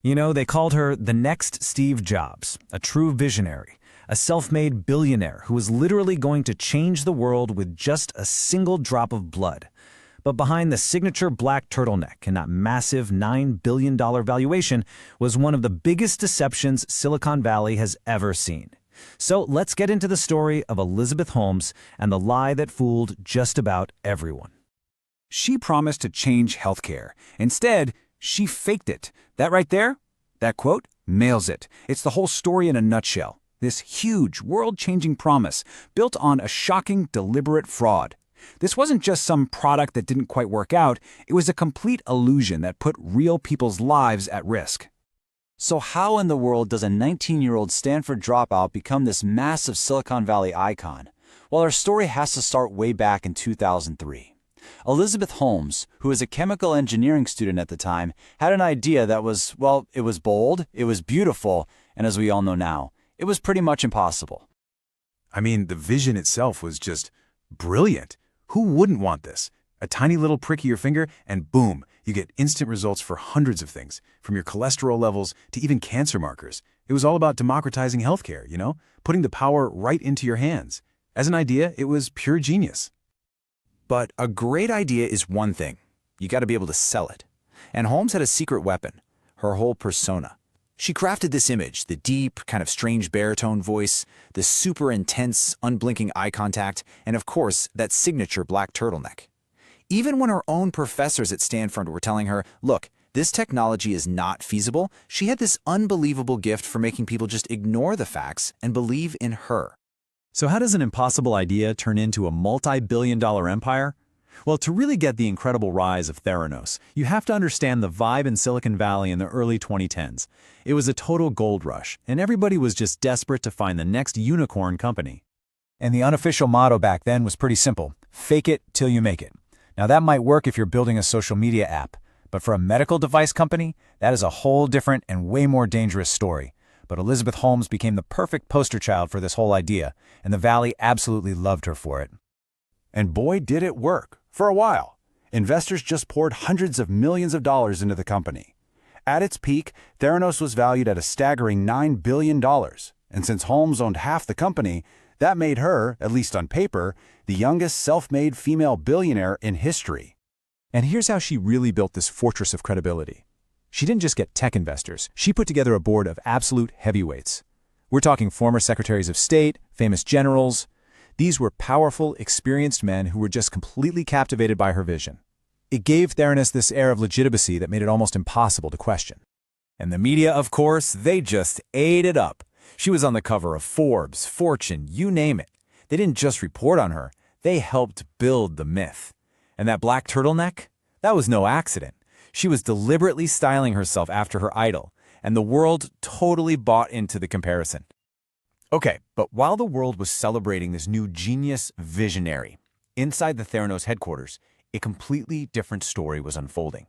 You know, they called her the next Steve Jobs, a true visionary, a self-made billionaire who was literally going to change the world with just a single drop of blood. But behind the signature black turtleneck and that massive $9 billion valuation was one of the biggest deceptions Silicon Valley has ever seen. So let's get into the story of Elizabeth Holmes and the lie that fooled just about everyone. She promised to change healthcare. Instead, she faked it. That right there, that quote, nails it. It's the whole story in a nutshell. This huge, world-changing promise built on a shocking, deliberate fraud. This wasn't just some product that didn't quite work out. It was a complete illusion that put real people's lives at risk. So how in the world does a 19-year-old Stanford dropout become this massive Silicon Valley icon? Well, our story has to start way back in 2003. Elizabeth Holmes, who was a chemical engineering student at the time, had an idea that was, well, it was bold, it was beautiful, and as we all know now, it was pretty much impossible. I mean, the vision itself was just brilliant. Who wouldn't want this? A tiny little prick of your finger, and boom, you get instant results for hundreds of things, from your cholesterol levels to even cancer markers. It was all about democratizing healthcare, putting the power right into your hands. As an idea, it was pure genius. But a great idea is one thing. You got to be able to sell it. And Holmes had a secret weapon, her whole persona. She crafted this image, the deep, kind of strange baritone voice, the super intense, unblinking eye contact, and of course, that signature black turtleneck. Even when her own professors at Stanford were telling her, look, this technology is not feasible, she had this unbelievable gift for making people just ignore the facts and believe in her. So how does an impossible idea turn into a multi-billion-dollar empire? Well, to really get the incredible rise of Theranos, you have to understand the vibe in Silicon Valley in the early 2010s. It was a total gold rush, and everybody was just desperate to find the next unicorn company. And the unofficial motto back then was pretty simple: fake it till you make it. Now that might work if you're building a social media app, but for a medical device company, that is a whole different and way more dangerous story. But Elizabeth Holmes became the perfect poster child for this whole idea, and the Valley absolutely loved her for it. And boy, did it work. For a while, investors just poured hundreds of millions of dollars into the company. At its peak, Theranos was valued at a staggering $9 billion. And since Holmes owned half the company, that made her, at least on paper, the youngest self-made female billionaire in history. And here's how she really built this fortress of credibility. She didn't just get tech investors. She put together a board of absolute heavyweights. We're talking former secretaries of state, famous generals. These were powerful, experienced men who were just completely captivated by her vision. It gave Theranos this air of legitimacy that made it almost impossible to question. And the media, of course, they just ate it up. She was on the cover of Forbes, Fortune, you name it. They didn't just report on her, they helped build the myth. And that black turtleneck? That was no accident. She was deliberately styling herself after her idol, and the world totally bought into the comparison. Okay, but while the world was celebrating this new genius visionary, inside the Theranos headquarters, a completely different story was unfolding.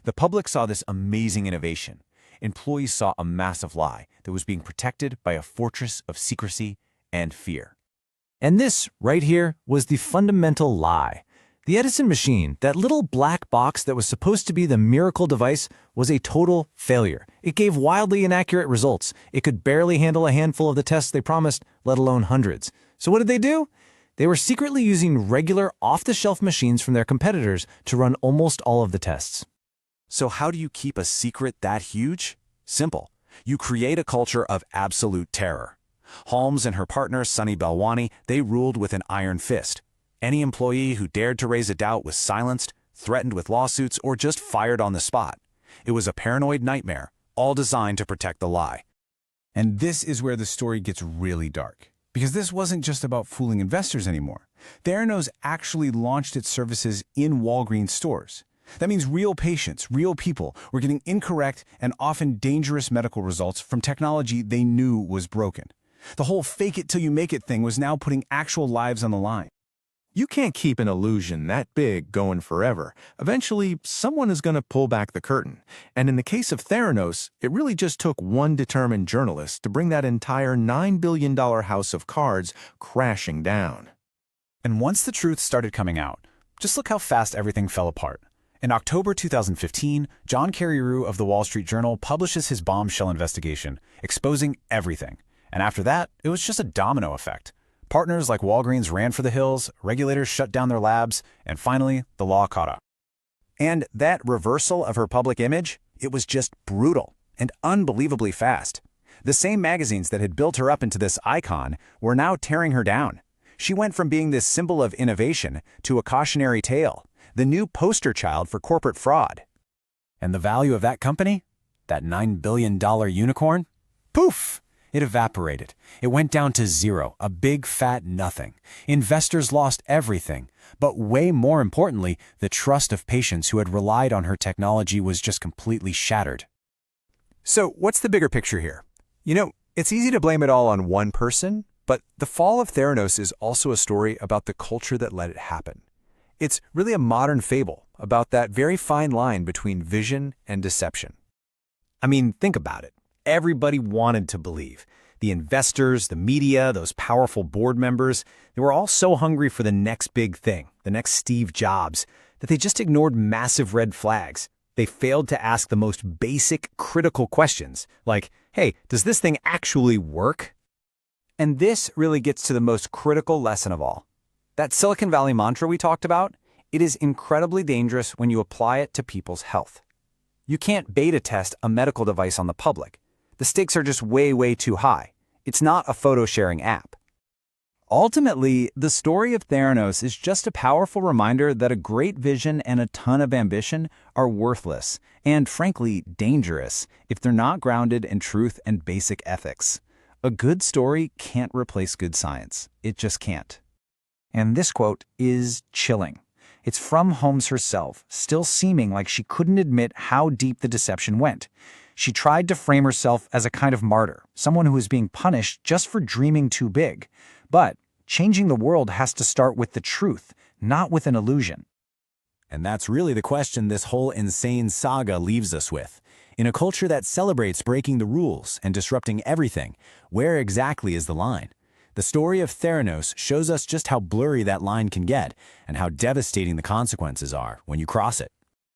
The public saw this amazing innovation. Employees saw a massive lie that was being protected by a fortress of secrecy and fear. And this, right here, was the fundamental lie. The Edison machine, that little black box that was supposed to be the miracle device, was a total failure. It gave wildly inaccurate results. It could barely handle a handful of the tests they promised, let alone hundreds. So what did they do? They were secretly using regular, off-the-shelf machines from their competitors to run almost all of the tests. So how do you keep a secret that huge? Simple. You create a culture of absolute terror. Holmes and her partner, Sunny Balwani, they ruled with an iron fist. Any employee who dared to raise a doubt was silenced, threatened with lawsuits, or just fired on the spot. It was a paranoid nightmare, all designed to protect the lie. And this is where the story gets really dark. Because this wasn't just about fooling investors anymore. Theranos actually launched its services in Walgreens stores. That means real patients, real people, were getting incorrect and often dangerous medical results from technology they knew was broken. The whole fake it till you make it thing was now putting actual lives on the line. You can't keep an illusion that big going forever. Eventually, someone is going to pull back the curtain. And in the case of Theranos, it really just took one determined journalist to bring that entire $9 billion house of cards crashing down. And once the truth started coming out, just look how fast everything fell apart. In October 2015, John Carreyrou of the Wall Street Journal publishes his bombshell investigation, exposing everything. And after that, it was just a domino effect. Partners like Walgreens ran for the hills, regulators shut down their labs, and finally, the law caught up. And that reversal of her public image, it was just brutal and unbelievably fast. The same magazines that had built her up into this icon were now tearing her down. She went from being this symbol of innovation to a cautionary tale, the new poster child for corporate fraud. And the value of that company? That $9 billion unicorn? Poof! It evaporated. It went down to zero, a big fat nothing. Investors lost everything. But way more importantly, the trust of patients who had relied on her technology was just completely shattered. So what's the bigger picture here? You know, it's easy to blame it all on one person, but the fall of Theranos is also a story about the culture that let it happen. It's really a modern fable about that very fine line between vision and deception. I mean, think about it. Everybody wanted to believe. The investors, the media, those powerful board members, they were all so hungry for the next big thing, the next Steve Jobs, that they just ignored massive red flags. They failed to ask the most basic, critical questions, like, hey, does this thing actually work? And this really gets to the most critical lesson of all. That Silicon Valley mantra we talked about, it is incredibly dangerous when you apply it to people's health. You can't beta test a medical device on the public. The stakes are just way, way too high. It's not a photo-sharing app. Ultimately, the story of Theranos is just a powerful reminder that a great vision and a ton of ambition are worthless and, frankly, dangerous if they're not grounded in truth and basic ethics. A good story can't replace good science. It just can't. And this quote is chilling. It's from Holmes herself, still seeming like she couldn't admit how deep the deception went. She tried to frame herself as a kind of martyr, someone who was being punished just for dreaming too big. But changing the world has to start with the truth, not with an illusion. And that's really the question this whole insane saga leaves us with. In a culture that celebrates breaking the rules and disrupting everything, where exactly is the line? The story of Theranos shows us just how blurry that line can get and how devastating the consequences are when you cross it.